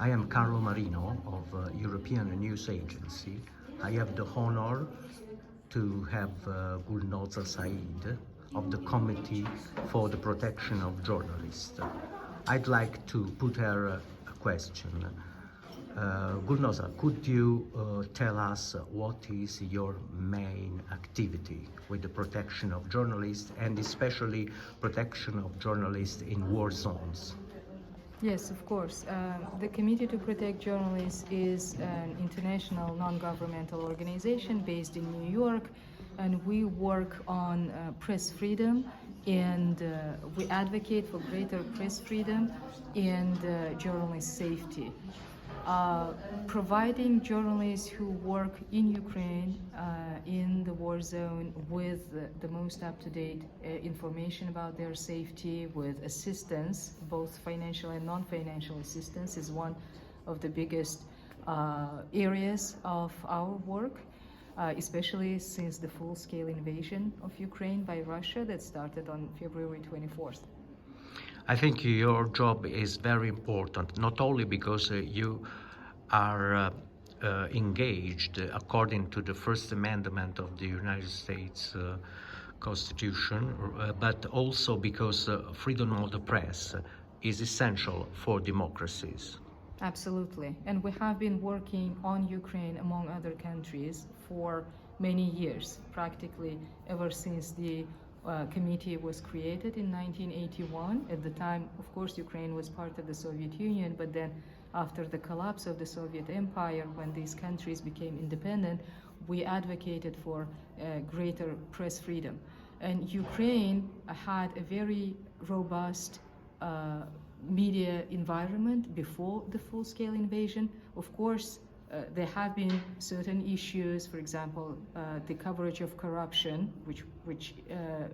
I am Carlo Marino of European News Agency. I have the honor to have Gulnoza Said of the Committee for the Protection of Journalists. I'd like to put her a question. Gulnoza, could you tell us what is your main activity with the protection of journalists and especially protection of journalists in war zones? Yes, of course. The Committee to Protect Journalists is an international non-governmental organization based in New York, and we work on press freedom, and we advocate for greater press freedom and journalist safety. Providing journalists who work in Ukraine, in the war zone, with the most up-to-date information about their safety, with assistance, both financial and non-financial assistance, is one of the biggest areas of our work, especially since the full-scale invasion of Ukraine by Russia that started on February 24th. I think your job is very important, not only because you are engaged according to the First Amendment of the United States Constitution, but also because freedom of the press is essential for democracies. Absolutely. And we have been working on Ukraine, among other countries, for many years, practically ever since the committee was created in 1981. At the time, of course, Ukraine was part of the Soviet Union, but then after the collapse of the Soviet Empire, when these countries became independent, we advocated for greater press freedom. And Ukraine had a very robust media environment before the full-scale invasion. Of course, there have been certain issues, for example, the coverage of corruption, which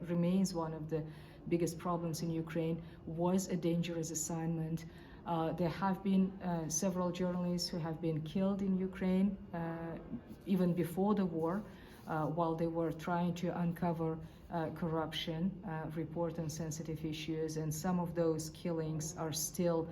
remains one of the biggest problems in Ukraine, was a dangerous assignment. There have been several journalists who have been killed in Ukraine, even before the war, while they were trying to uncover corruption, report on sensitive issues, and some of those killings are still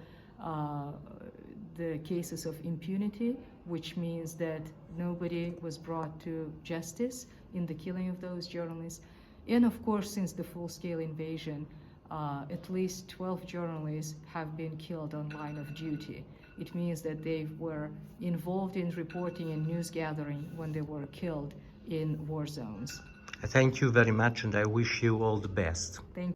the cases of impunity, which means that nobody was brought to justice in the killing of those journalists. And of course, since the full-scale invasion, at least 12 journalists have been killed on line of duty. It means that they were involved in reporting and news gathering when they were killed in war zones. Thank you very much, and I wish you all the best. Thank you.